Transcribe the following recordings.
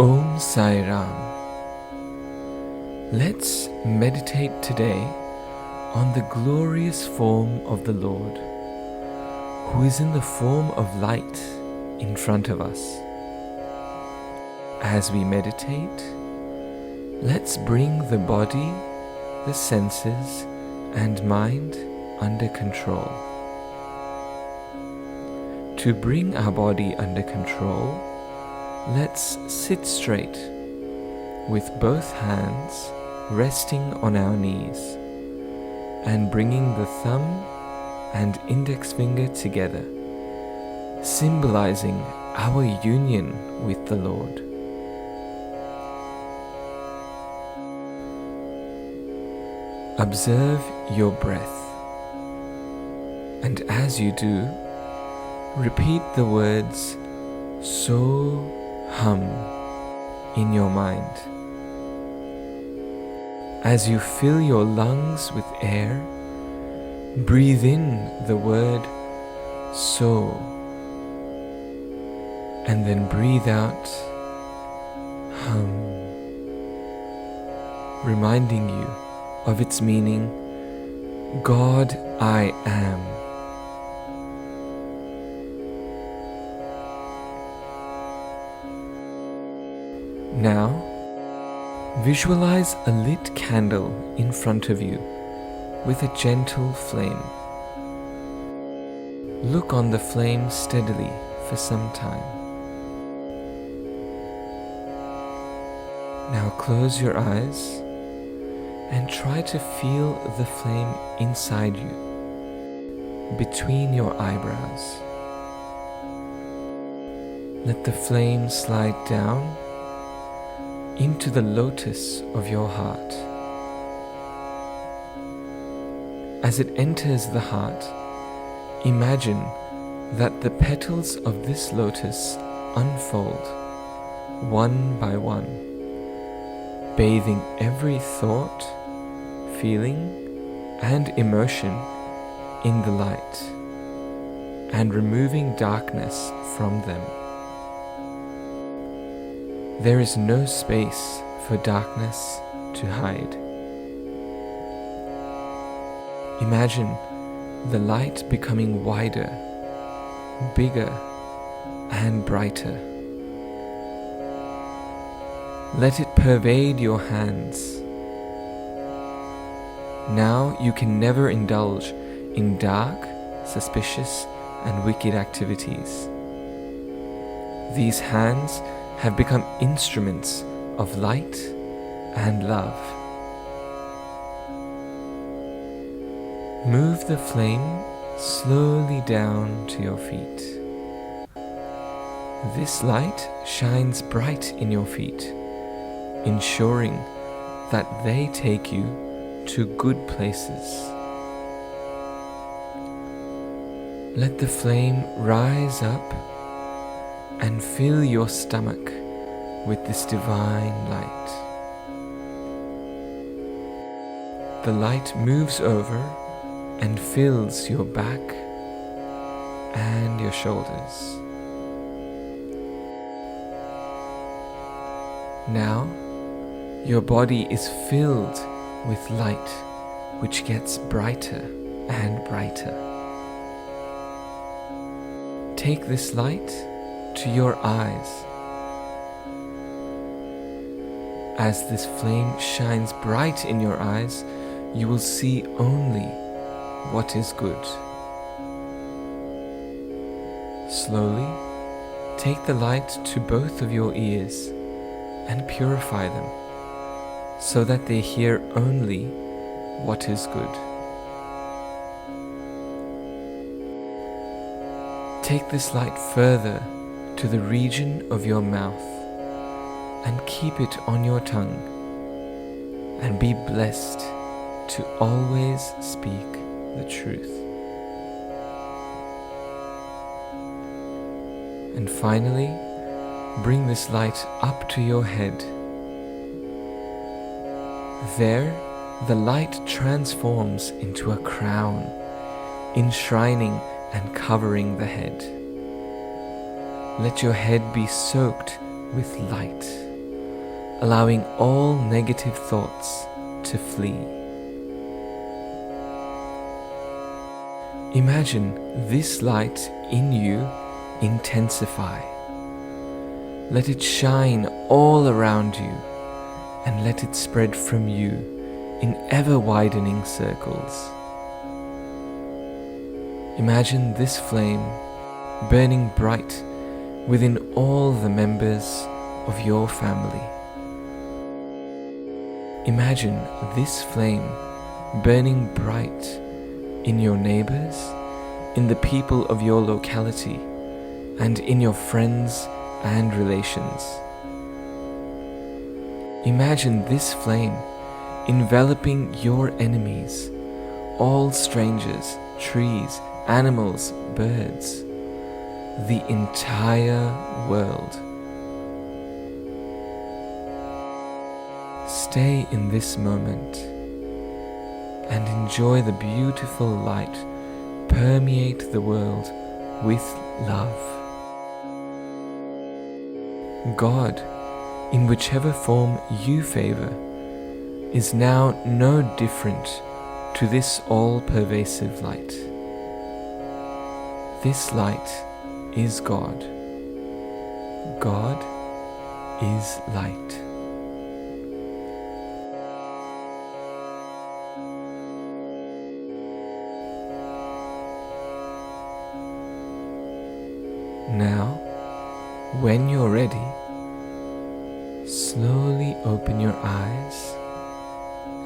Om Sai Ram. Let's meditate today on the glorious form of the Lord, who is in the form of light in front of us. As we meditate, let's bring the body, the senses, and mind under control. To bring our body under control, let's sit straight with both hands resting on our knees and bringing the thumb and index finger together, symbolizing our union with the Lord. Observe your breath, and as you do, repeat the words So Hum in your mind. As you fill your lungs with air, breathe in the word So, and then breathe out Hum, reminding you of its meaning, God I am. Now, visualize a lit candle in front of you with a gentle flame. Look on the flame steadily for some time. Now close your eyes and try to feel the flame inside you, between your eyebrows. Let the flame slide down into the lotus of your heart. As it enters the heart, imagine that the petals of this lotus unfold one by one, bathing every thought, feeling, and emotion in the light, and removing darkness from them. There is no space for darkness to hide. Imagine the light becoming wider, bigger, and brighter. Let it pervade your hands. Now you can never indulge in dark, suspicious, and wicked activities. These hands have become instruments of light and love. Move the flame slowly down to your feet. This light shines bright in your feet, ensuring that they take you to good places. Let the flame rise up and fill your stomach with this divine light. The light moves over and fills your back and your shoulders. Now, your body is filled with light, which gets brighter and brighter. Take this light to your eyes. As this flame shines bright in your eyes, you will see only what is good. Slowly, take the light to both of your ears and purify them, so that they hear only what is good. Take this light further to the region of your mouth and keep it on your tongue, and be blessed to always speak the truth. And finally, bring this light up to your head. There, the light transforms into a crown, enshrining and covering the head. Let your head be soaked with light, allowing all negative thoughts to flee. Imagine this light in you intensify. Let it shine all around you, and let it spread from you in ever-widening circles. Imagine this flame burning bright within all the members of your family. Imagine this flame burning bright in your neighbors, in the people of your locality, and in your friends and relations. Imagine this flame enveloping your enemies, all strangers, trees, animals, birds, the entire world. Stay in this moment and enjoy the beautiful light permeate the world with love. God, in whichever form you favor, is now no different to this all-pervasive light. This light is God. God is light. Now, when you're ready, slowly open your eyes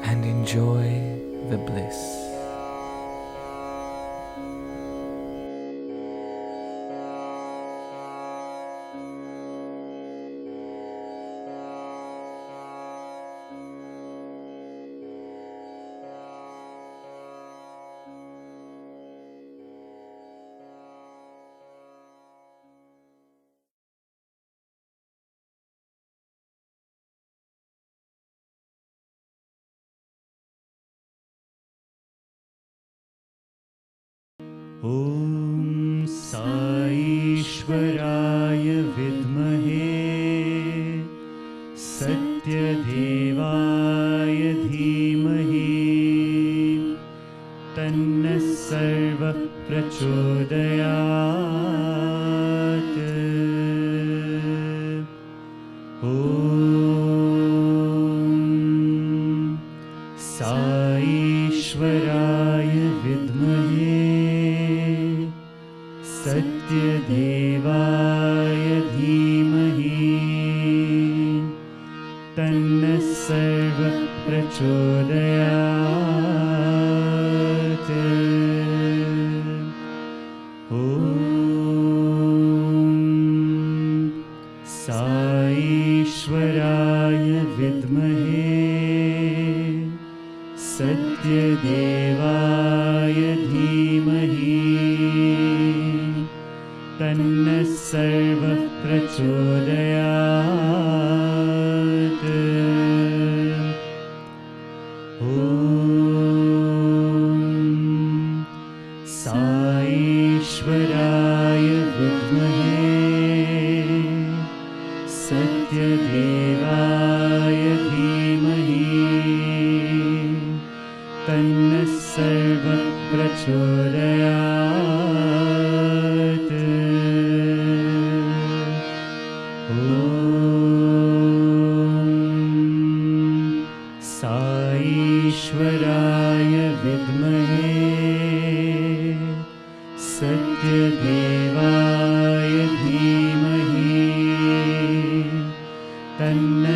and enjoy the bliss. ॐ साईश्वराय विद्महे सत्यदेवाय धीमहि तन्नः सर्वः प्रचोदयात्। ॐ साईश्वराय विद्महे सत्यदेवाय धीमहि तन्नः सर्वः प्रचोदयात्। ॐ साईश्वराय विद्महे सत्यदेवाय धीमहि तन्नः सर्वः प्रचोदयात्। ॐ साईश्वराय विद्महे सत्यदेवाय धीमहि तन्नः सर्वः प्रचोदयात्। ॐ साईश्वराय विद्महे सत्यदेवाय धीमहि तन्नः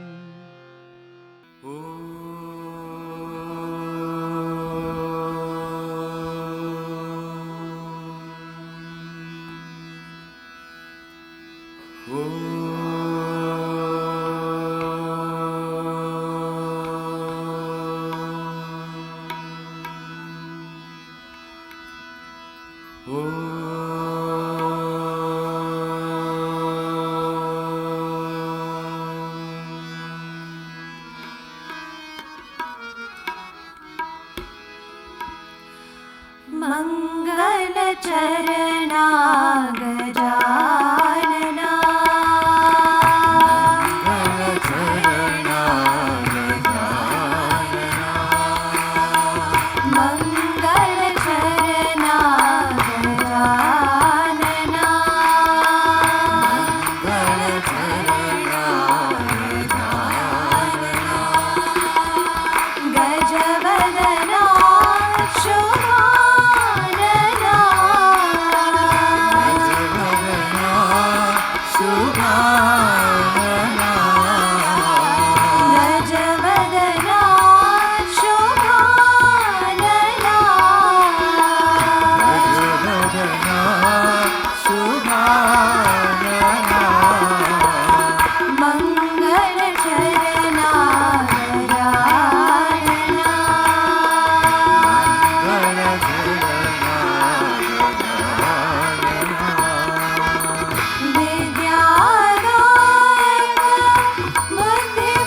मङ्गलचरणा गजानना मङ्गलचरणा गजानना गजवदना शुभानना गजवदना शुभानना मङ्गलचरणा गजानना विद्यादायक बुद्धिप्रदायक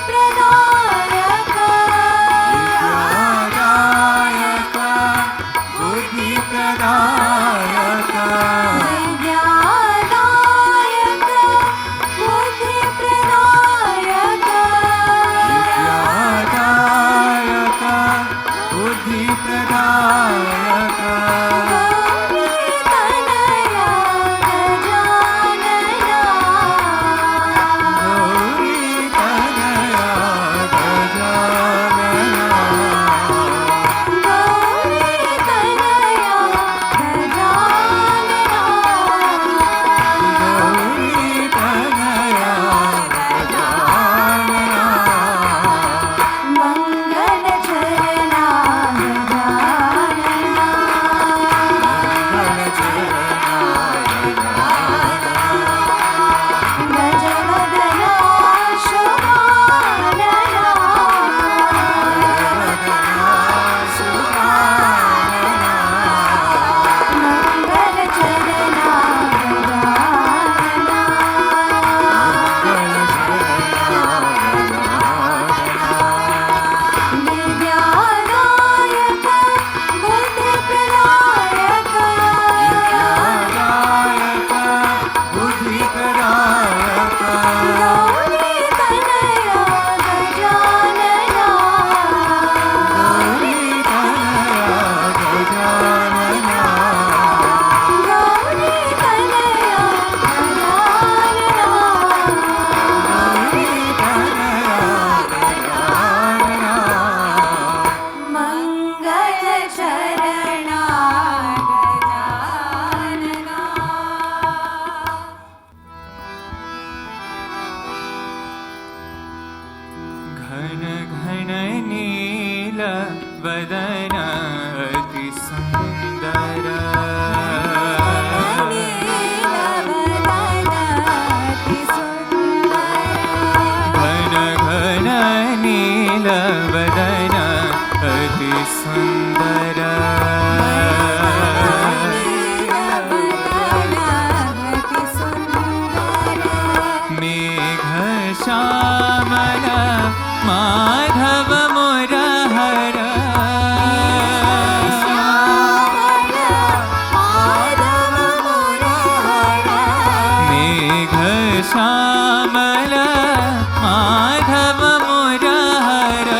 विद्यादायक बुद्धिप्रदायक गौरीतनया गजानना गौरीतनया मङ्गलचरणा गजवदना शुभानना मङ्गलचरणा विद्यादायक बुद्धिप्रदायक गौरीतनया गजानना गौरीतनया मङ्गलचरणा गजानना घन घन नील वदन अति सुंदर घन घन नील वदन अति सुंदर मेघ श्यामल माधव मुरहर मेघ श्यामल माधव मुरहर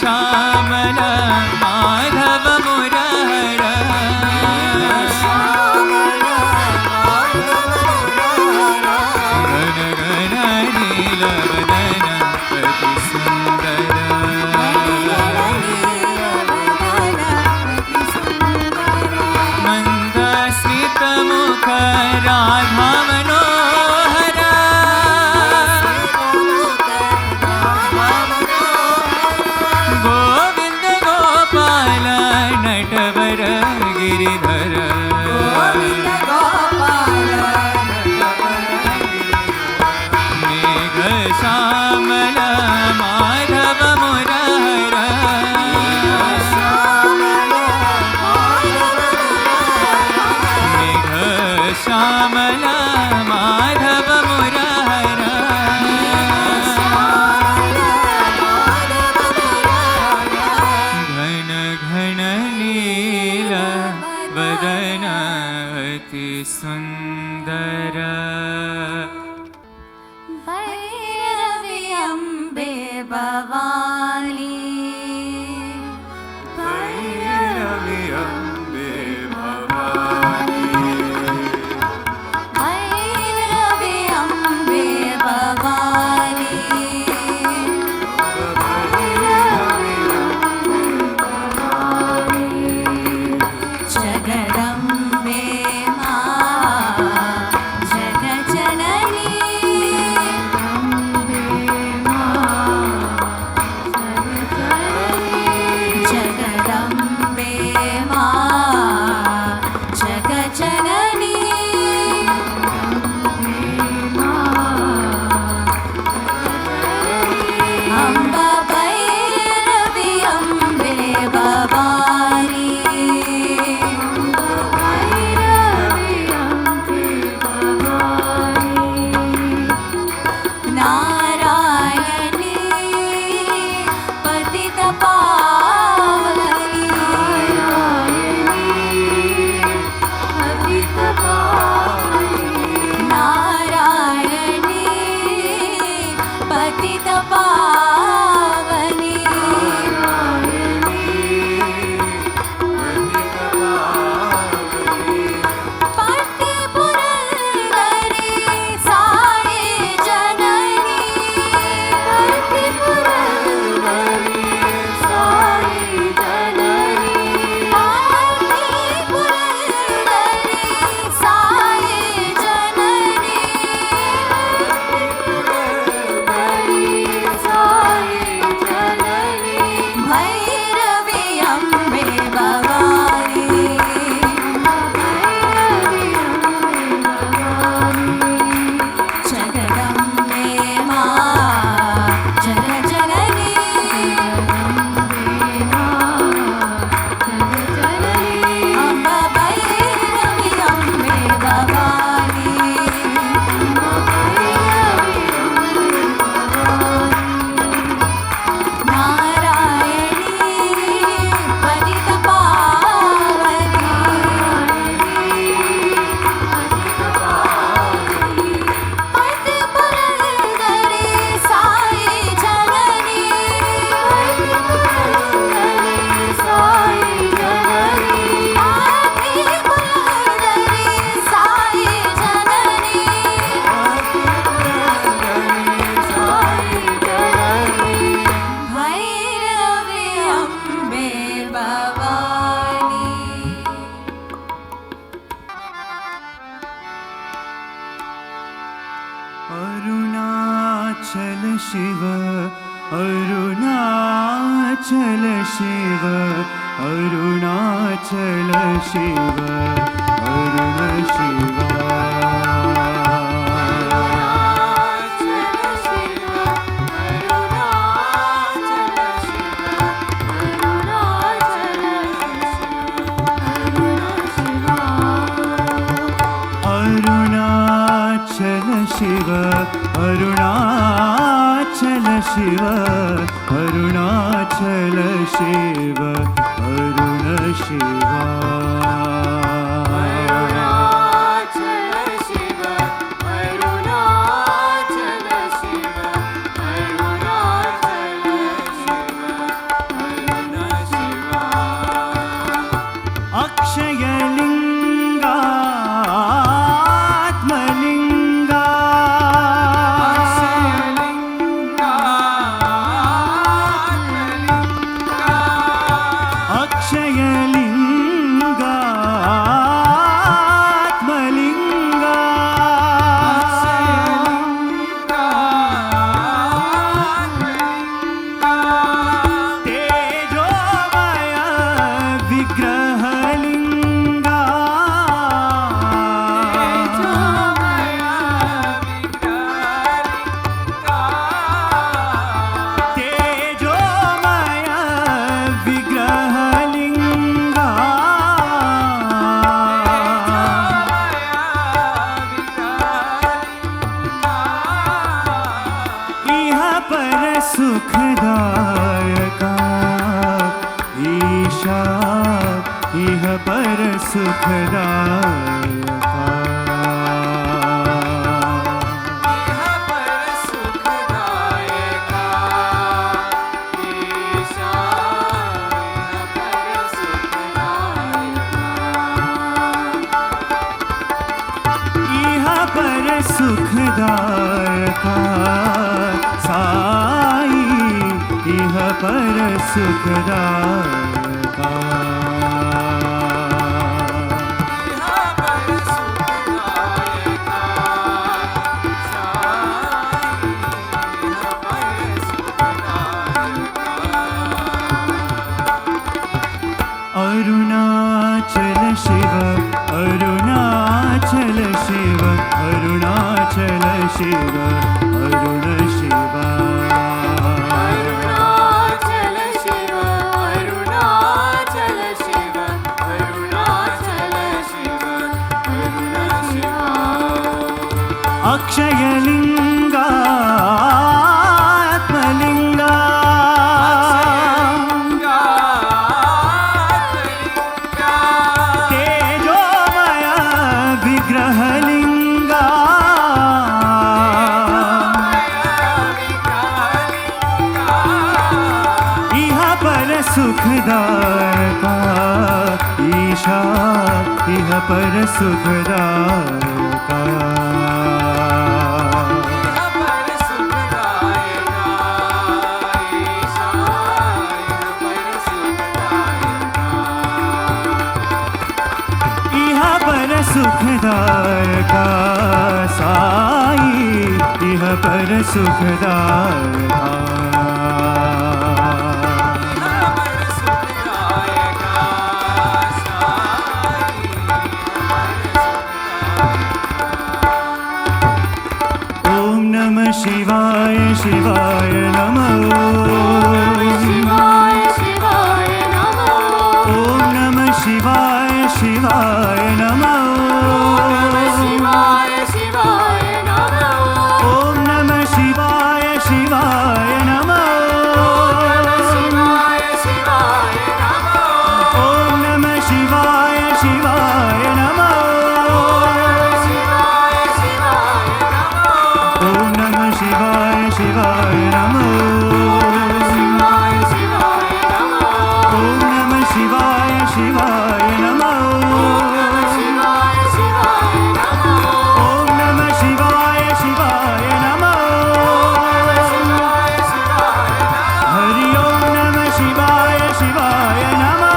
श्यामल माधव मुरार घन घन नील वदन अति सुंदर मंद स्मित मुख राधा मनोहर गोविंद गोपाल नटवर गिरिधर मेघ श्यामल माधव मुरार मेघ श्यामल माधव मुरार घन घन नील वदन अति सुंदर भैरवी अम्बे भवानी भैरवी अम्बे भवानी भैरवी अम्बे भवानी जगदम्बे मां जगज्जननी जगदम्बे मां जगज्जननी अम्बा भैरवी अम्बे भवानी नारायणी पतित पावनी नारायणी पतित पावनी पति पुरंदरी साई जननी पति पुरंदरी साई जननी पति पुरंदरी साई जननी भैरवी अम्बे भवानी जगदम्बे मां जगज्जननी अम्बा भैरवी अम्बे भवानी नारायणी पतित पावनी पति पुरंदरी साई जननी पति पुरंदरी साई जननी भैरवी अम्बे भवानी अरुणाचल शिव अरुणाचल शिव अरुणाचल शिव अरुण शिवा अरुणाचल शिव अरुणाचल शिव अरुणाचल शिव अरुण शिवा सुखदायका ईशा इह पर सुखदायका सुखदायका साई इह पर सुखदायका अरुणाचल शिव अरुणाचल शिव अरुणाचल शिव अरुण शिवा अरुणाचल शिव अरुणाचल शिव अरुणाचल शिव अरुण शिवा अक्षयलिंगा आत्मलिंगा तेजोमय विग्रहलिंगा इह पर सुखदायका ईशा इह पर सुखदायका सुखदायका साई इह पर सुखदायका ओम नमः शिवाय शिवाय नमः शिवाय शिवाय नमः ओम नमः शिवाय शिवाय नमः शिवाय शिवाय नमः ओम नमः शिवाय शिवाय नमः शिवाय शिवाय नमः ओम नमः शिवाय शिवाय नमः शिवाय शिवाय नमः ओम नमः शिवाय शिवाय नमः शिवाय शिवाय नमः ओम नमः शिवाय शिवाय नमः शिवाय शिवाय नमः ओम नमः शिवाय शिवाय नमः शिवाय शिवाय हरि ओम नमः शिवाय शिवाय नमः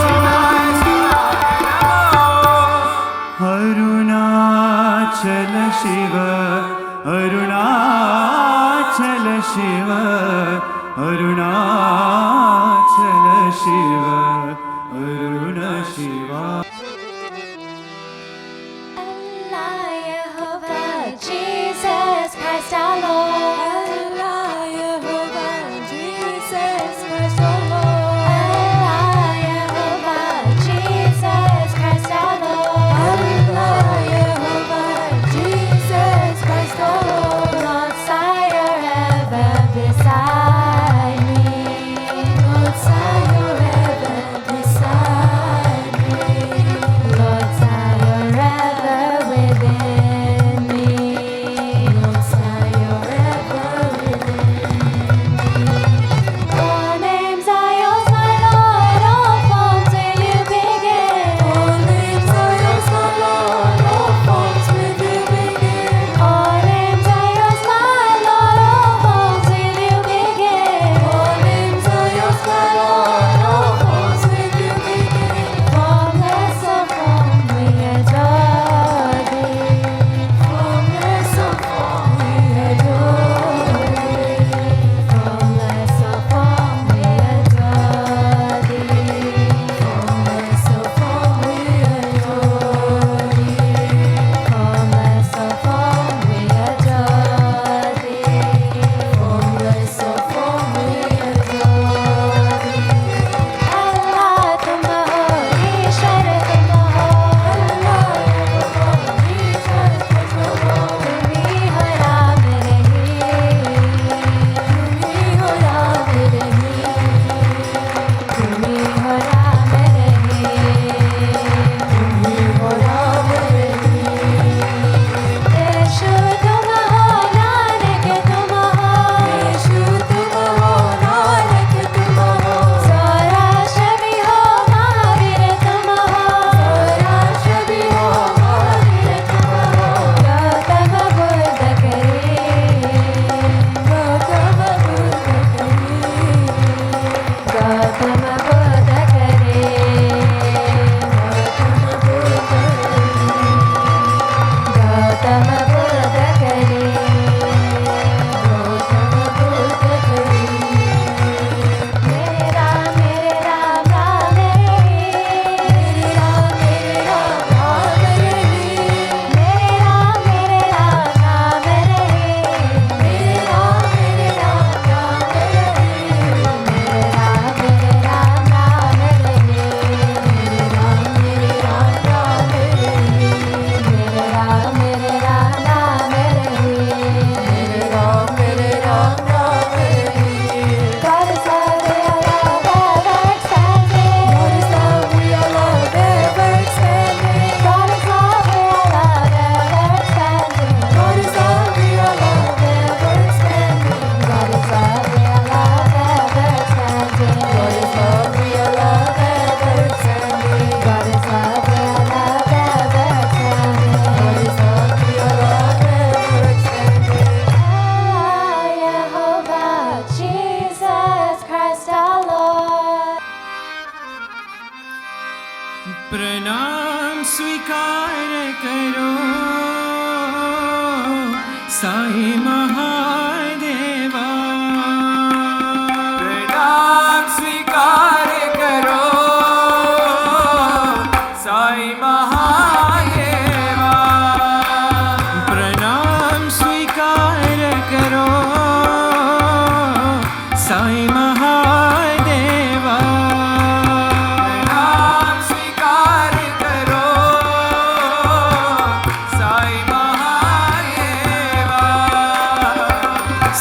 शिवाय शिवाय Arunachal Shiv Arunachal Shiv Arunachal Shiv Arun Shiva Allah Yehovah, Jesus Christ our Lord. Allah Yehovah, Jesus Christ our Lord. Allah Yehovah, Jesus Christ our Lord. Allah Yehovah, Jesus Christ our Lord. Lord, Sire, ever beside me. Lord, Sire, ever beside me. Lord, Sire, ever within me. Lord, Sire, Sai Mahadeva प्रणाम स्वीकार करो साई महादेवा प्रणाम स्वीकार करो साई महादेवा प्रणाम स्वीकार करो साई महादेवा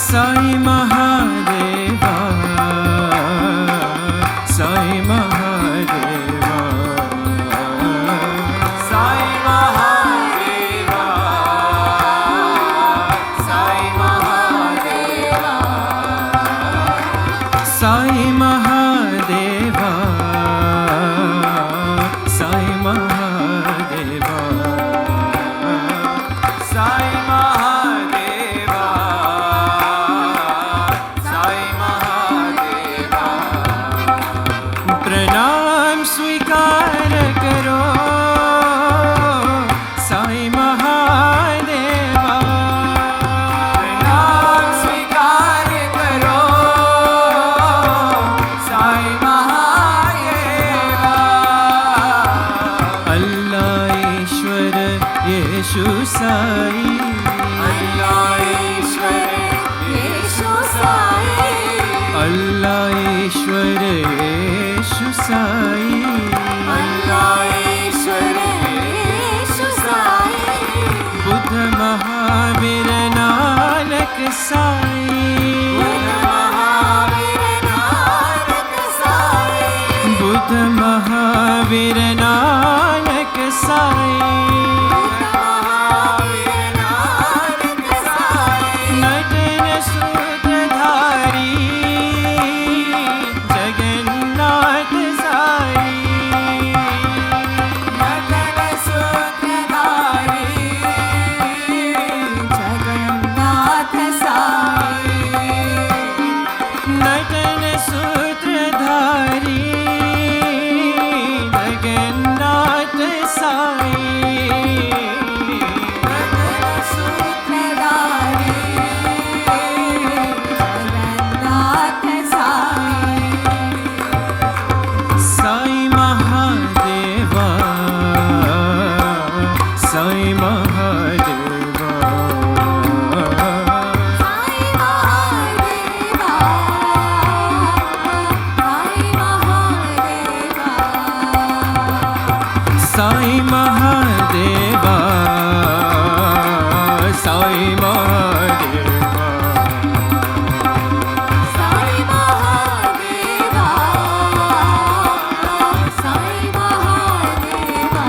साई महादेवा साई महादेवा साई महादेवा साई महादेवा साई महादेवा साई महादेवा साई महादेवा साई महादेवा प्रणाम स्वीकार करो साई महादेवा प्रणाम स्वीकार करो साई महादेवा अल्लाह ईश्वर यीशु साई अल्लाह ईश्वर यीशु साई अल्लाह ईश्वर यीशु साई अल्लाह ईश्वर यीशु साई बुद्ध महावीर नानक साई बुद्ध महावीर नानक साई बुद्ध महावीर नानक साई नटन सूत्रधारी जगन्नाथ साई नटन सूत्रधारी जगन्नाथ साई नटन सूत्रधारी जगन्नाथ साई साई महादेवा साई महादेवा साई महादेवा साई महादेवा साई महादेवा साई महादेवा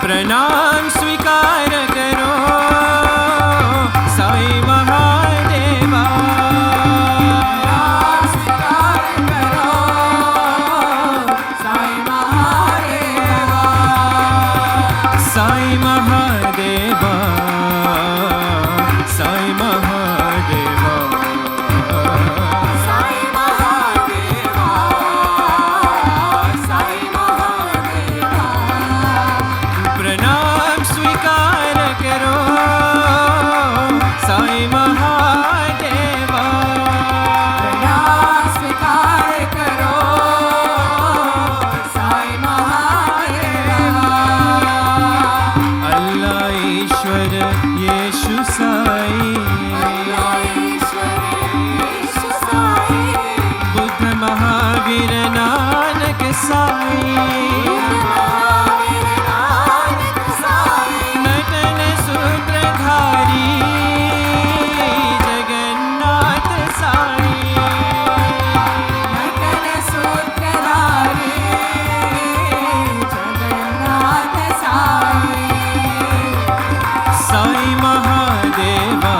प्रणाम स्वीकार करो साई महादेवा प्रणाम स्वीकार करो साई महादेवा साई महादेवा साई महादेवा साई महादेवा साई महादेवा प्रणाम स्वीकार करो साई महादेवा प्रणाम स्वीकार करो साई महादेवा अल्लाह ईश्वर यीशु साई अल्लाह ईश्वर यीशु साई बुद्ध महावीर नानक साई महावीर नानक साई नटन सूत्रधारी जगन्नाथ साई नटन सूत्रधारी जगन्नाथ साई साई महादेवा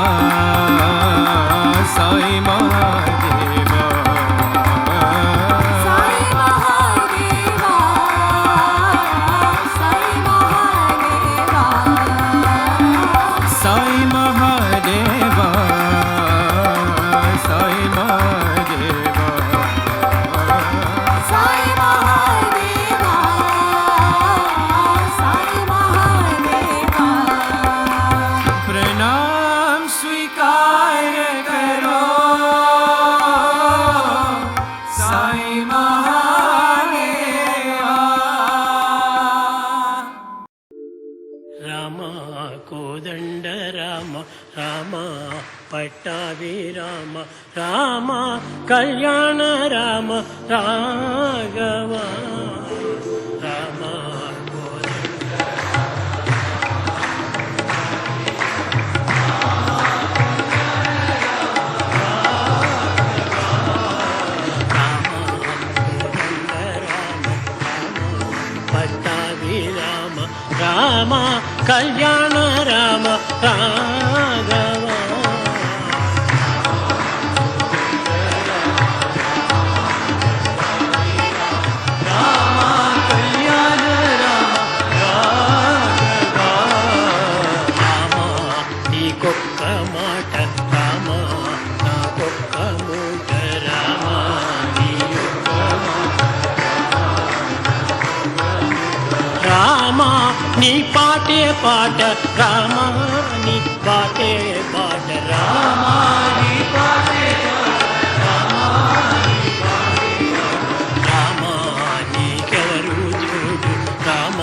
साई महादेवा साई महादेवा साई महादेवा साई महादेवा साई महादेवा साई महादेवा साई महादेवा प्रणाम రామ పట్టాభి రామ రామ కళ్యాణ రామ రాఘవ రామ పట్టాభి రామ రామ కళ్యాణ రామ రాఘవ నీకొక్క మాట రామ నాకొక్క మూట రామ రామ నీ పాటే పాట రామ నీ పాటే పాట రామ నీ పాటే రామ నీకెవరు చూడు రామ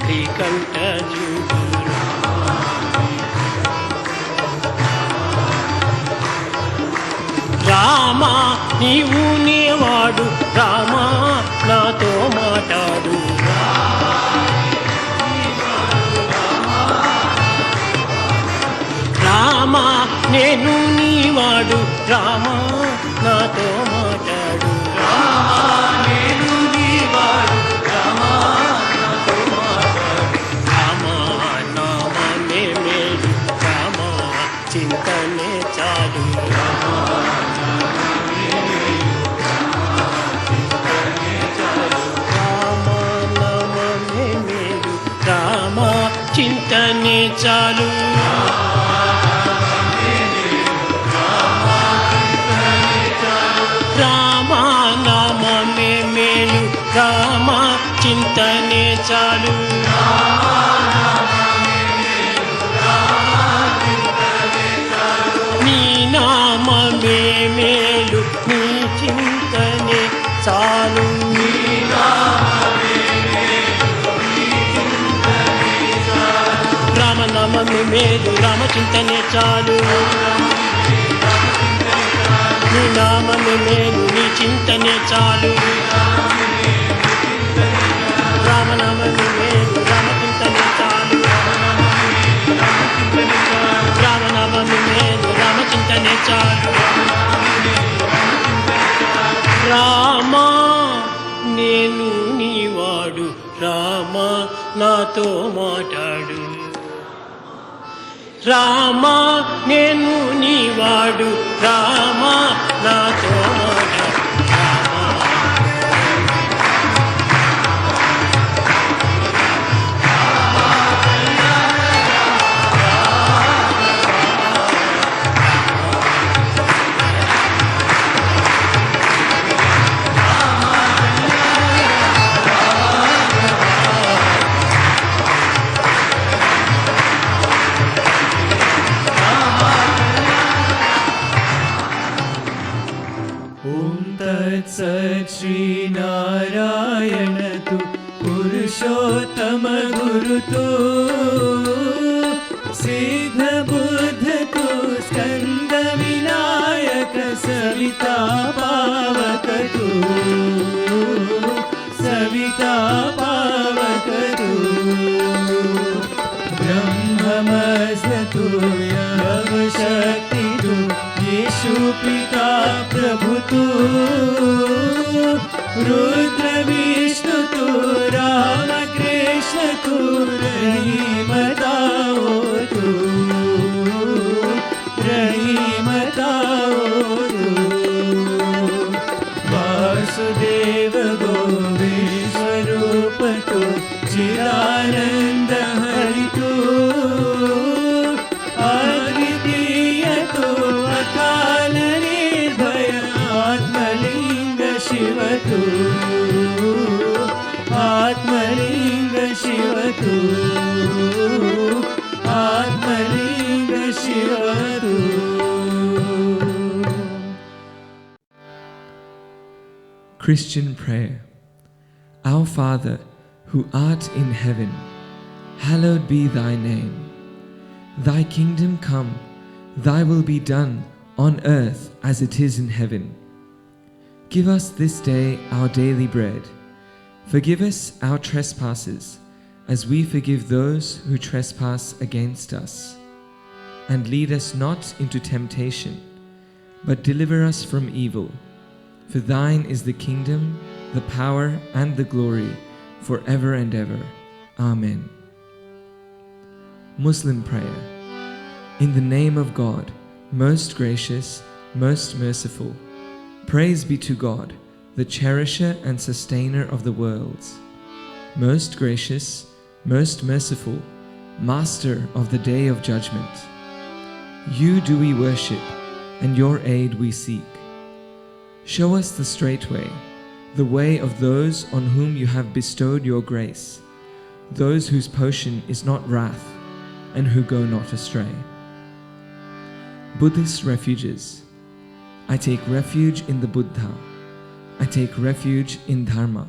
శ్రీకంఠ చూడు రామ నీవు నీవాడు రామ నాతో మాట్లాడు రామ నేను నీవాడు రామ నాతో మాట్లాడు రామ నేను నీవాడు రామ నాతో మాట్లాడు రామ నామమే మేలు రామ చింతనే చాలు రామ చింతనే చాలు రామ నామమే మేలు రామ చింతనే చాలు నీ నామమే మేలు నీ చింతనే చాలు రామనామమే మేలు రామ చింతనే చాలు నీ నామమే మేలు నీ చింతనే చాలు రామనామమే మేలు రామ చింతనే చాలు రామనామమే మేలు రామ చింతనే చాలు రామ నేను నీవాడు రామ నాతో మాట్లాడు రామ నేను నీవాడు రామ నాతో మాట్లాడు सत् श्री नारायण तु पुरुषोत्तम गुरु तु सिद्ध बुद्ध तु स्कंद विनायक सविता पावक तु सविता पावक तु ब्रह्ममस्तु यव शक्ति तु येषु पिता प्रभु तु रुद्र विष्णु तु राम कृष्ण तु रहीम दाओ तु रहीम दाओ तु वासुदेव गोविंद स्वरूप तु चिदानंद हरि तु अद्वितीय तु अकाल निर्भय आत्मलिंग शिव तु आत्मलिंग शिव तु आत्मलिंग शिव तु Christian prayer. Our Father, who art in heaven, hallowed be thy name. Thy kingdom come, Thy will be done on earth as it is in heaven. Give us this day our daily bread. Forgive us our trespasses, as we forgive those who trespass against us. And lead us not into temptation, but deliver us from evil. For thine is the kingdom, the power, and the glory, forever and ever. Amen. Muslim prayer. In the name of God, most gracious, most merciful, praise be to God, the cherisher and sustainer of the worlds. Most gracious, most merciful, master of the day of judgment. You do we worship, and your aid we seek. Show us the straight way, the way of those on whom you have bestowed your grace, those whose portion is not wrath, and who go not astray. Buddhist refuges. I take refuge in the Buddha. I take refuge in Dharma.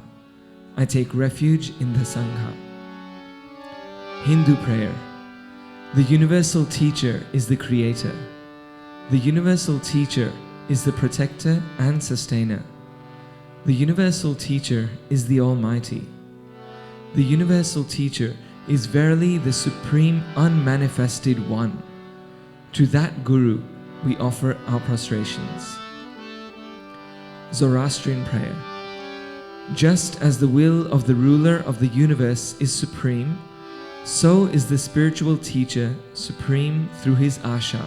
I take refuge in the Sangha. Hindu prayer. The universal teacher is the creator. The universal teacher is the protector and sustainer. The universal teacher is the Almighty. The universal teacher is verily the supreme unmanifested one. To that Guru we offer our prostrations. Zoroastrian prayer. Just as the will of the ruler of the universe is supreme, so is the spiritual teacher supreme through his asha.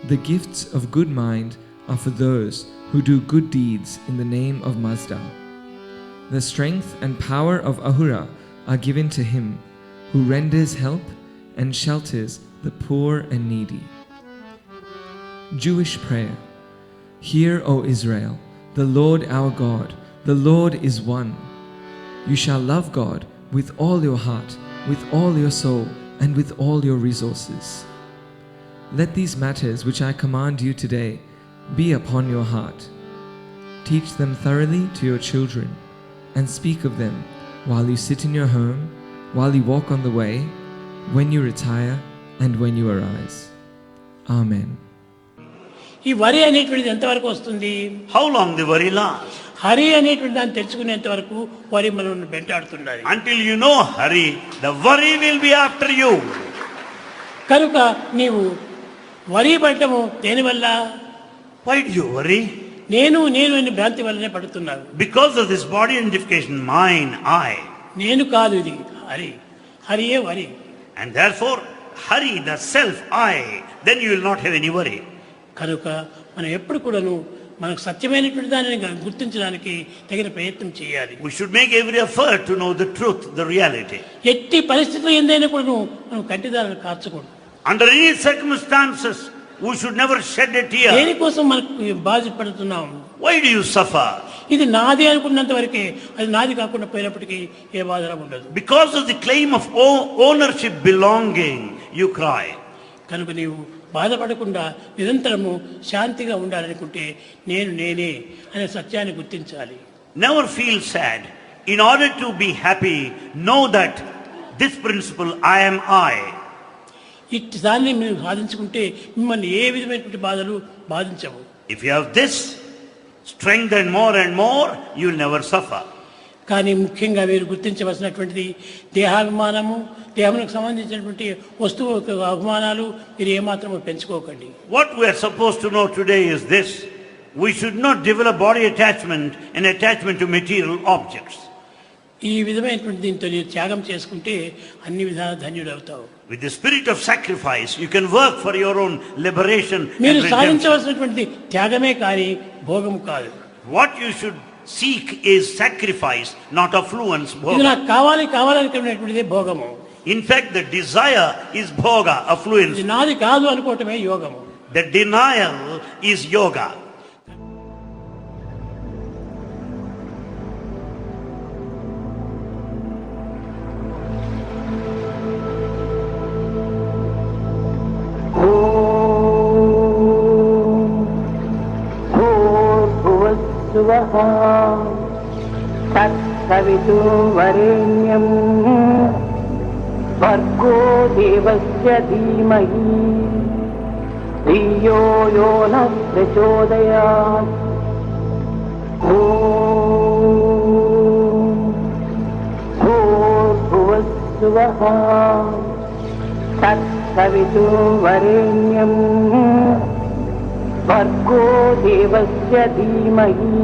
The gifts of good mind are for those who do good deeds in the name of Mazda. The strength and power of Ahura are given to him who renders help and shelters the poor and needy. Jewish prayer. Hear, O Israel, the Lord our God, the Lord is one. You shall love God with all your heart, with all your soul, and with all your resources. Let these matters which I command you today be upon your heart. Teach them thoroughly to your children, and speak of them while you sit in your home, while you walk on the way, when you retire, and when you arise. Amen. ఈ వరి అనేటువంటిది ఎంతవరకు వస్తుంది? How long the worry lasts? Hari అనేటువంటి దాన్ని తెచ్చుకునేంత వరకు వరి మనం వెంటాడుతున్నది. Until you know Hari, the worry will be after you. కనుక నీవు వరి పడటము దేనివల్ల? Why do you worry? నేను అనే భ్రాంతి వల్లనే పడుతున్నాను. Because of this body identification, mine, I. నేను కాదు, ఇది హరి. హరియే వరి. And therefore, Hari, the self, I, then you will not have any worry. కనుక మనం ఎప్పుడు కూడాను మనకు సత్యమైనటువంటి దానిని గుర్తించడానికి తగిన ప్రయత్నం చేయాలి. We should make every effort to know the truth, the reality. ఎట్టి పరిస్థితుల్లో ఏందైనా కూడాను మనం కంటిదారులు కార్చకూడదు. Under any circumstances, we should never shed a tear. దేనికోసం మనకు బాధపడుతున్నాం? Why do you suffer? ఇది నాది అనుకున్నంత వరకే, అది నాది కాకుండా పోయినప్పటికీ ఏ బాధ ఉండదు. Because of the claim of ownership, belonging, you cry. కనుక నీవు బాధపడకుండా నిరంతరము శాంతిగా ఉండాలనుకుంటే నేనే అనే సత్యాన్ని గుర్తించాలి. Never feel sad. In order to be happy, know that this principle, I am I. ఇట్టి దాన్ని మీరు సాధించుకుంటే మిమ్మల్ని ఏ విధమైనటువంటి బాధలు బాధించవు. If you have this strength and more, you will never suffer. కానీ ముఖ్యంగా మీరు గుర్తించవలసినటువంటిది దేహాభిమానము, దేహమునకు సంబంధించినటువంటి వస్తువు అభిమానాలు మీరు ఏమాత్రము పెంచుకోకండి. What we are supposed to know today is this: we should not develop body attachment and attachment to material objects. ఈ విధమైనటువంటి దీంతో మీరు త్యాగం చేసుకుంటే అన్ని విధాల ధన్యుడవుతావు. With the spirit of sacrifice, you can work for your own liberation and మీరు redemption. సాధించవలసినటువంటి త్యాగమే కానీ భోగం కాదు. What you should seek is sacrifice, not affluence, ఇది bhoga. నాకు కావాలనుకునేటువంటిదే భోగము. In fact, the desire is bhoga, affluence. ఇది నాది కాదు అనుకోవటమే యోగము. The denial is yoga. तत्सवितुर्वरेण्यं भर्गो देवस्य धीमहि धियो यो नः प्रचोदयात्। ॐ भूर्भुवस्सुवः तत्सवितुर्वरेण्यं भर्गो देवस्य धीमहि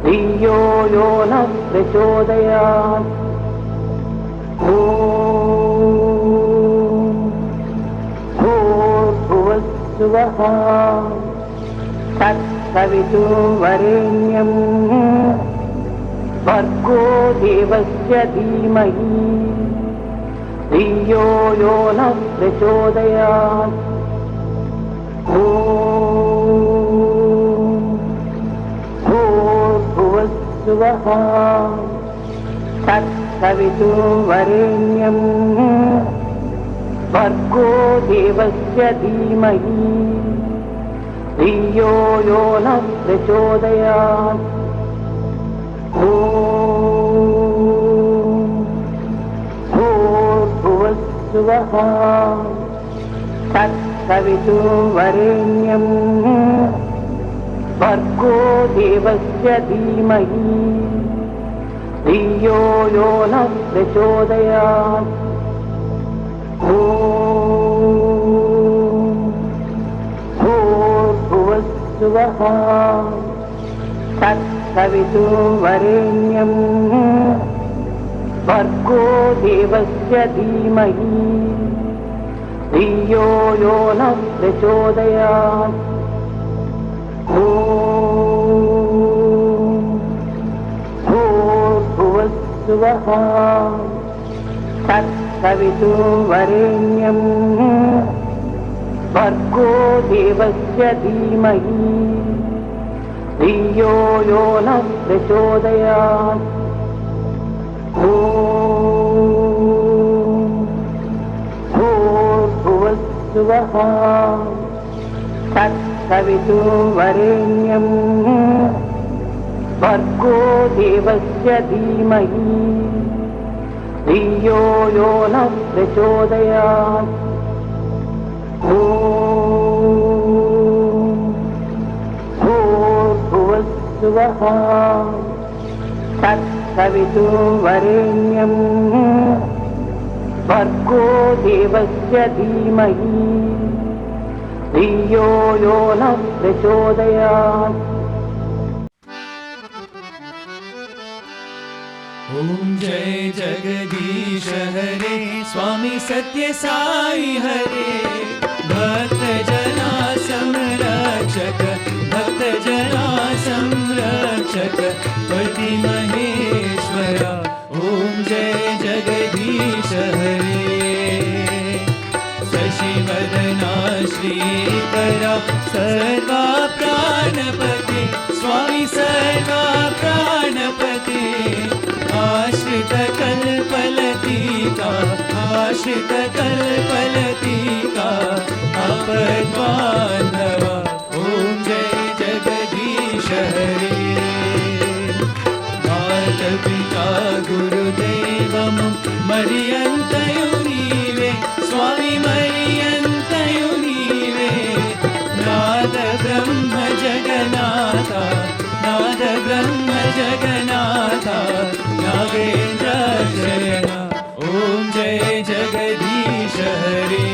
धियो यो नः प्रचोदयात्। ॐ भूर्भुवस्सुवः तत्सवितुर्वरेण्यं भर्गो देवस्य धीमहि धियो यो नः प्रचोदयात्। ॐ भूर्भुवस्सुवः तत्सवितुर्वरेण्यं भर्गो देवस्य धीमहि धियो यो नः प्रचोदयात्। ॐ भूर्भुवस्सुवः तत्सवितुर्वरेण्यं भर्गो देवस्य धीमहि धियो यो नः प्रचोदयात्। ॐ भूर्भुवस्सुवः तत्सवितुर्वरेण्यं भर्गो देवस्य धीमहि धियो यो नः प्रचोदयात्। ॐ भूर्भुवस्सुवः तत्सवितुर्वरेण्यं भर्गो देवस्य धीमहि धियो यो नः प्रचोदयात्। ॐ भूर्भुवस्सुवः तत्सवितुर्वरेण्यं भर्गो देवस्य धीमहि धियो यो नः प्रचोदयात्। ॐ भूर्भुवस्सुवः तत्सवितुर्वरेण्यं भर्गो देवस्य धीमहि धियो यो नः प्रचोदयात्। ॐ जय जगदीश हरे स्वामी सत्य साई हरे भक्त जना संरक्षक भक्त जना संरक्षक पति महेश्वरा ॐ जय जगदीश हरे शशिवदना श्रीकरा सर्वा प्राणपते स्वामी सर्वा प्राणपते आश्रित कल्पलतिका आश्रित कल्पलतिका आपद्बान्धवा ॐ जय जगदीश हरे मातपिता गुरुदैवं मरियन्तयु नीवे स्वामी मरियन्तयु नीवे नाद ब्रह्म जगन्नाथा नाद ब्रह्म जगन्नाथा नागेन्द्र शयना ॐ जय जगदीश हरे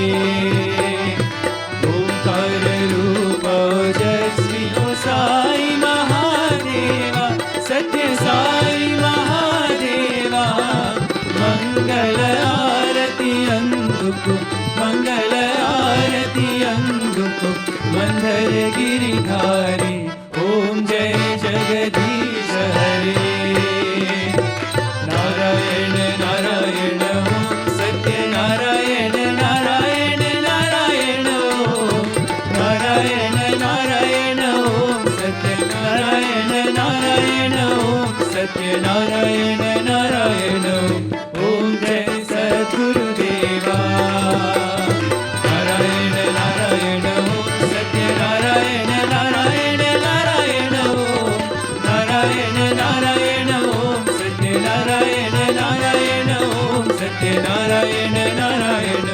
ओंकार रूप ओजस्वी ओ साई महादेवा सत्य साई महादेवा मंगल आरती अंदुको मंगल आरती अंदुको मंदर गिरिधारी ॐ जय जगदीश हरे नारायण नारायण ॐ सत्य नारायण नारायण नारायण ॐ नारायण नारायण ॐ सत्य नारायण नारायण ॐ सत्य नारायण नारायण ॐ जय सद्गुरुदेवा नारायण नारायण ॐ सत्य नारायण नारायण नारायण ॐ नारायण नारायण ॐ सत्य नारायण नारायण ॐ सत्य नारायण नारायण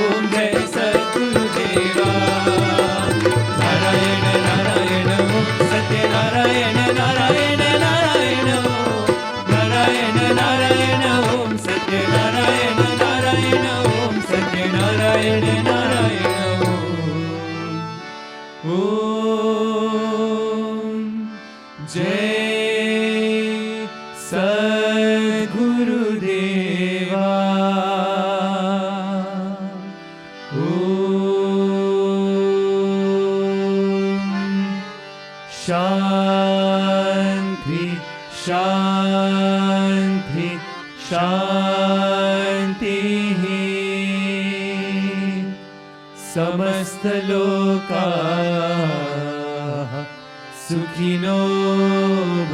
ॐ जय सद्गुरुदेवा नारायण नारायण ओम सत्यनारायण नारायण नारायण नारायण नारायण ओम सत्यनारायण नारायण ओम सत्यनारायण नारायण ओम जय सद्गुरुदेवा शांति शांति शांति समस्त लोकाः सुखिनो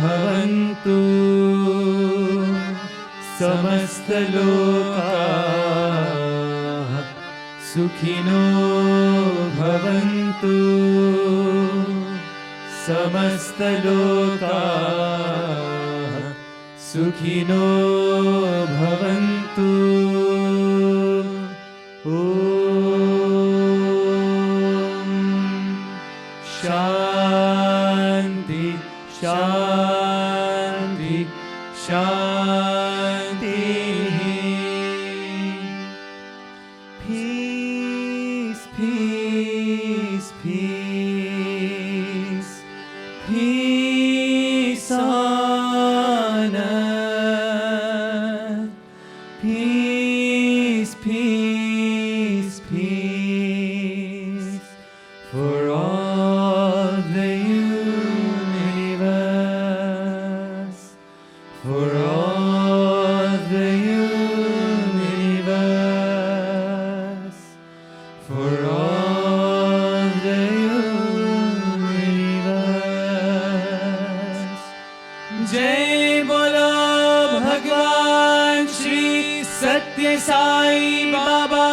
भवन्तु समस्त लोकाः सुखिनो भवन्तु समस्त लोकाः सुखिनो भवन्तु ओम शांति शांति शांति peace peace peace peace on earth peace peace peace for all the universe for all the universe for all the universe जय बोलो भगवान श्री सत्य साई बाबा